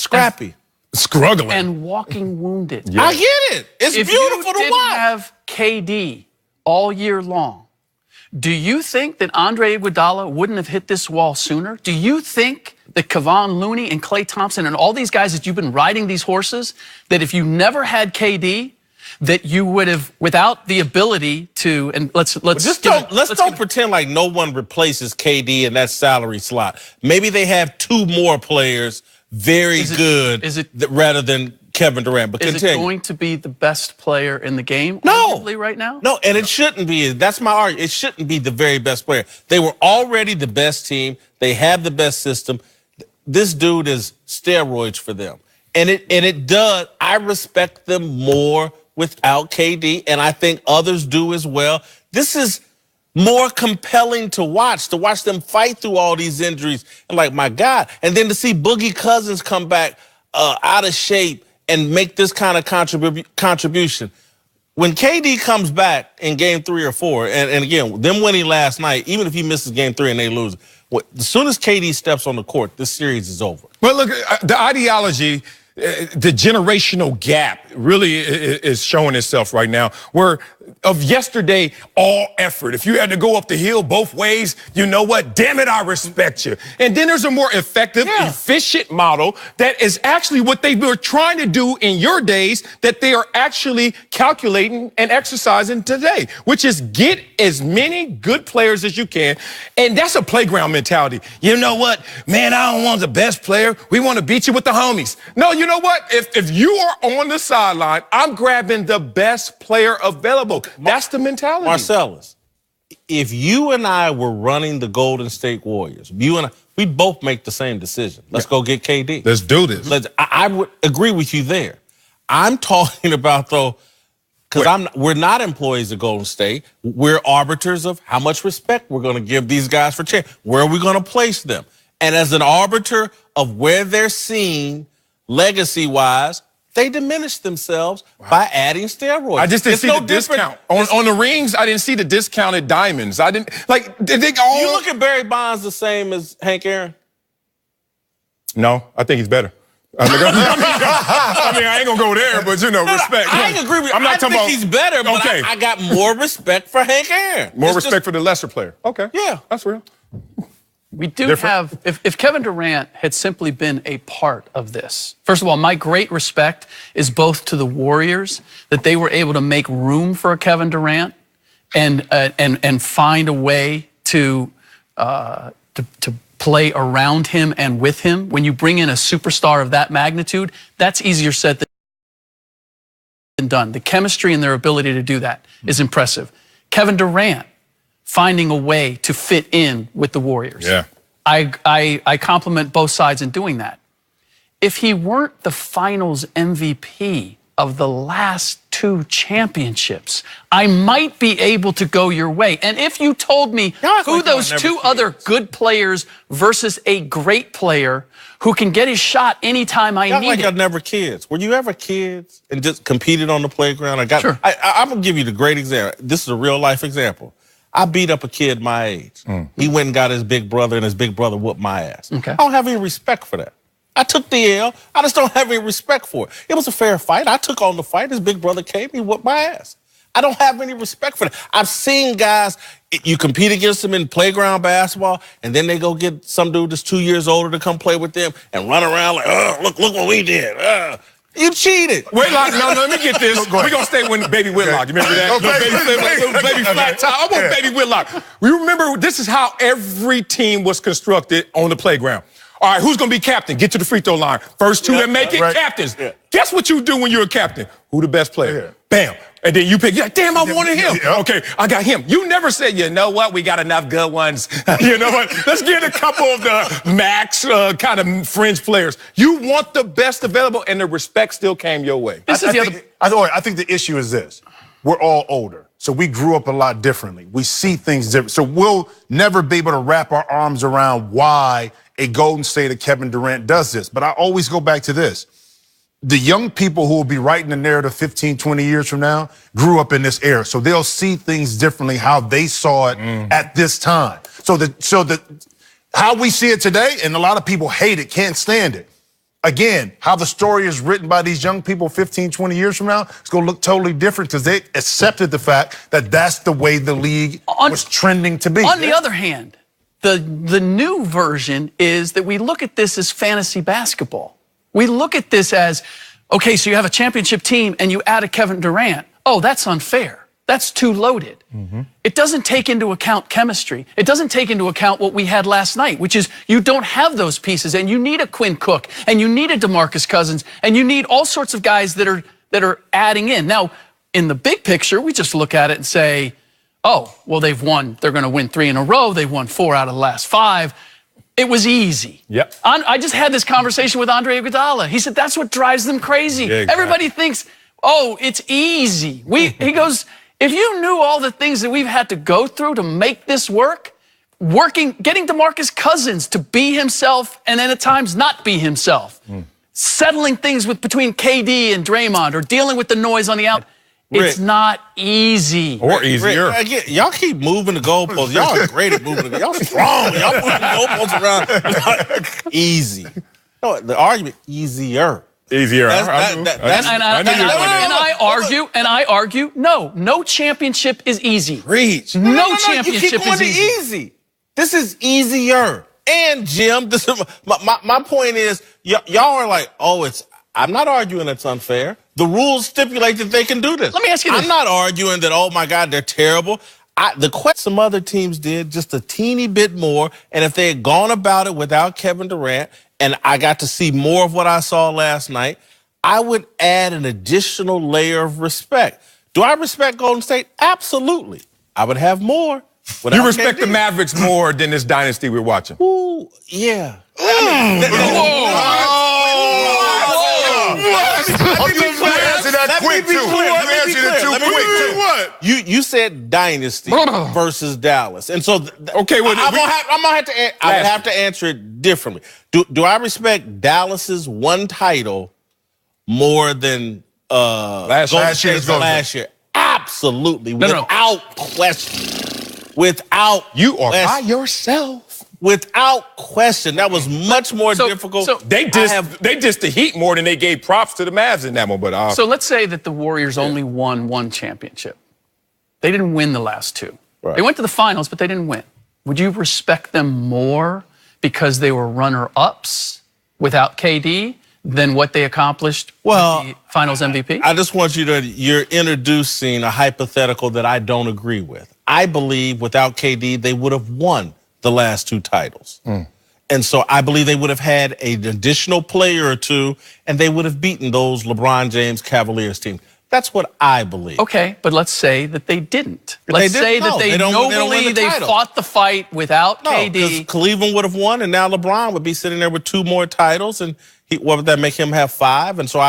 scrappy. Struggling. And walking wounded. Yeah. I get it. It's beautiful to watch. If you didn't have KD all year long, do you think that Andre Iguodala wouldn't have hit this wall sooner? Do you think that Kevon Looney and Klay Thompson and all these guys that you've been riding these horses, that if you never had KD, that you would have, without the ability to, and let's don't pretend like no one replaces KD in that salary slot. Maybe they have two more players very good rather than Kevin Durant. But is it going to be the best player in the game? No, right now. No, and it shouldn't be. That's my argument. It shouldn't be the very best player. They were already the best team. They have the best system. This dude is steroids for them, and it does. I respect them more without KD, and I think others do as well. This is more compelling to watch them fight through all these injuries. And like, my God, and then to see Boogie Cousins come back out of shape and make this kind of contribution. When KD comes back in game 3 or 4, and again, them winning last night, even if he misses game 3 and they lose, as soon as KD steps on the court, this series is over. Well, look, the ideology, the generational gap really is showing itself right now, where of yesterday, all effort. If you had to go up the hill both ways, you know what? Damn it, I respect you. And then there's a more effective, efficient model that is actually what they were trying to do in your days that they are actually calculating and exercising today, which is get as many good players as you can. And that's a playground mentality. You know what? Man, I don't want the best player. We want to beat you with the homies. No, you know what? If you are on the sideline, I'm grabbing the best player available. That's the mentality. Marcellus, if you and I were running the Golden State Warriors, you and I, we'd both make the same decision. Let's go get KD. Let's do this. I would agree with you there. I'm talking about, though, because we're not employees of Golden State. We're arbiters of how much respect we're going to give these guys for change. Where are we going to place them? And as an arbiter of where they're seen legacy-wise, they diminished themselves by adding steroids. I just didn't see the discount. On the rings, I didn't see the discounted diamonds. I didn't, like, did they all... You look at Barry Bonds the same as Hank Aaron? No, I think he's better. I mean, I ain't gonna go there, but you know, respect. I agree with you. I think he's better, but I got more respect for Hank Aaron. More respect for the lesser player. Okay. Yeah. That's real. We do have, if Kevin Durant had simply been a part of this, first of all, my great respect is both to the Warriors, that they were able to make room for a Kevin Durant and find a way to play around him and with him. When you bring in a superstar of that magnitude, that's easier said than done. The chemistry and their ability to do that is impressive. Kevin Durant finding a way to fit in with the Warriors. Yeah. I compliment both sides in doing that. If he weren't the finals MVP of the last 2 championships, I might be able to go your way. And if you told me who those 2 other good players versus a great player who can get his shot anytime I need it. Y'all never kids. Were you ever kids and just competed on the playground? Sure. I'm going to give you the great example. This is a real life example. I beat up a kid my age. He went and got his big brother, and his big brother whooped my ass. Okay. I don't have any respect for that. I took the L. I just don't have any respect for it. It was a fair fight. I took on the fight. His big brother came, he whooped my ass. I don't have any respect for that. I've seen guys, you compete against them in playground basketball, and then they go get some dude that's 2 years older to come play with them and run around like, oh, look what we did. You cheated. Whitlock, no, let me get this. We're going to stay with Baby Whitlock. You remember that? Baby flat tire. I want Baby Whitlock. We remember this is how every team was constructed on the playground. All right, who's going to be captain? Get to the free throw line. First 2 that make it, captains. Yeah. Guess what you do when you're a captain? Who the best player? Yeah. Bam. And then you pick, you're like, damn, I wanted him. Yeah. Okay, I got him. You never said, you know what, we got enough good ones. You know what, let's get a couple of the max kind of fringe players. You want the best available, and the respect still came your way. I think the issue is this. We're all older, so we grew up a lot differently. We see things different. So we'll never be able to wrap our arms around why a Golden State of Kevin Durant does this. But I always go back to this. The young people who will be writing the narrative 15, 20 years from now grew up in this era. So they'll see things differently how they saw it at this time. So how we see it today, and a lot of people hate it, can't stand it. again, how the story is written by these young people 15, 20 years from now, it's going to look totally different because they accepted the fact that that's the way the league was trending to be. On the other hand, the new version is that we look at this as fantasy basketball. We look at this as, okay, so you have a championship team and you add a Kevin Durant. Oh, that's unfair. That's too loaded. It doesn't take into account chemistry. It doesn't take into account what we had last night, which is you don't have those pieces, and you need a Quinn Cook, and you need a DeMarcus Cousins, and you need all sorts of guys that are adding in. Now, in the big picture, we just look at it and say, oh, well, they've won. They're going to win 3 in a row. They've won 4 out of the last 5. It was easy. Yep. I just had this conversation with Andre Iguodala. He said that's what drives them crazy. Yeah, exactly. Everybody thinks, oh, it's easy. He goes, if you knew all the things that we've had to go through to make this work, getting DeMarcus Cousins to be himself and then at times not be himself, settling things between KD and Draymond or dealing with the noise on the out. It's not easy. Or easier. Rick, again, y'all keep moving the goalposts. Y'all are great at moving the goalposts. Y'all strong. Y'all moving the goalposts around. Easy. No, the argument, easier. Easier. And I argue, no championship is easy. Reach. No championship you keep going is easy. easy. This is easier. And Jim, this is, my point is, y'all are like, oh, I'm not arguing it's unfair. The rules stipulate that they can do this. Let me ask you this. I'm not arguing that, oh my God, they're terrible. The question some other teams did just a teeny bit more, and if they had gone about it without Kevin Durant, and I got to see more of what I saw last night, I would add an additional layer of respect. Do I respect Golden State? Absolutely. I would have more. You respect the Mavericks more than this dynasty we're watching. Ooh, yeah. You said dynasty versus Dallas, and so okay, well, I would have to answer it differently. Do I respect Dallas's one title more than last year? Absolutely, without question. Without you are by yourself. Without question, that was much more difficult. So they dissed the Heat more than they gave props to the Mavs in that one. But so let's say that the Warriors only won 1 championship. They didn't win the last 2. Right. They went to the finals, but they didn't win. Would you respect them more because they were runner-ups without KD than what they accomplished with the finals MVP? I just want you're introducing a hypothetical that I don't agree with. I believe without KD, they would have won the last 2 titles. And so I believe they would have had an additional player or 2, and they would have beaten those LeBron James Cavaliers team. That's what I believe. Okay, but let's say that they didn't. Let's say that they nobly fought the fight without KD. Because Cleveland would have won, and now LeBron would be sitting there with 2 more titles, and what would that make him have 5? And so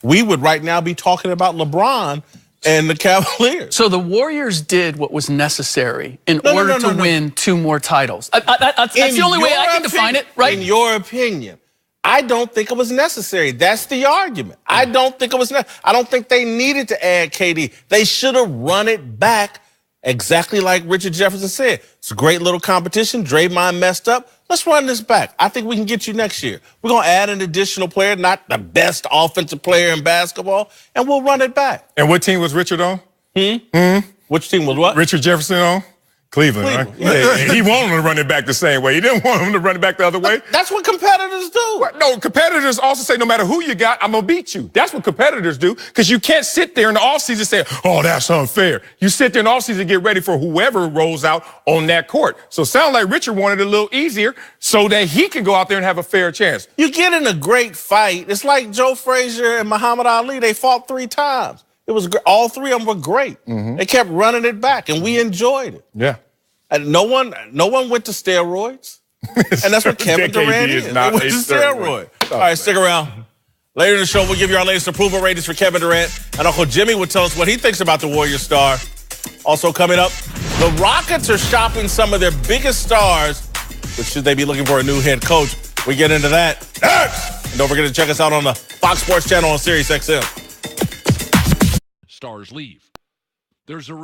we would right now be talking about LeBron and the Cavaliers. So the Warriors did what was necessary in order to win 2 more titles. That's the only way I can define it, right? In your opinion, I don't think it was necessary. That's the argument. I don't think it was necessary. I don't think they needed to add KD. They should have run it back exactly like Richard Jefferson said. It's a great little competition. Draymond messed up. Let's run this back. I think we can get you next year. We're going to add an additional player, not the best offensive player in basketball, and we'll run it back. And what team was Richard on? Which team was what? Richard Jefferson on? Cleveland, right? Yeah, he wanted him to run it back the same way. He didn't want him to run it back the other way. That's what competitors do. No, competitors also say no matter who you got, I'm going to beat you. That's what competitors do, because you can't sit there in the offseason and say, oh, that's unfair. You sit there in the offseason and get ready for whoever rolls out on that court. So it sounds like Richard wanted it a little easier so that he can go out there and have a fair chance. You get in a great fight. It's like Joe Frazier and Muhammad Ali. They fought 3 times. It was all 3 of them were great. They kept running it back, and we enjoyed it. Yeah. And no one went to steroids. And that's what Kevin Durant is. They went to steroid. All right, stick around. Later in the show, we'll give you our latest approval ratings for Kevin Durant. And Uncle Jimmy will tell us what he thinks about the Warriors star. Also coming up, the Rockets are shopping some of their biggest stars, but should they be looking for a new head coach? We get into that next. And don't forget to check us out on the Fox Sports channel on Sirius XM. Stars leave. There's a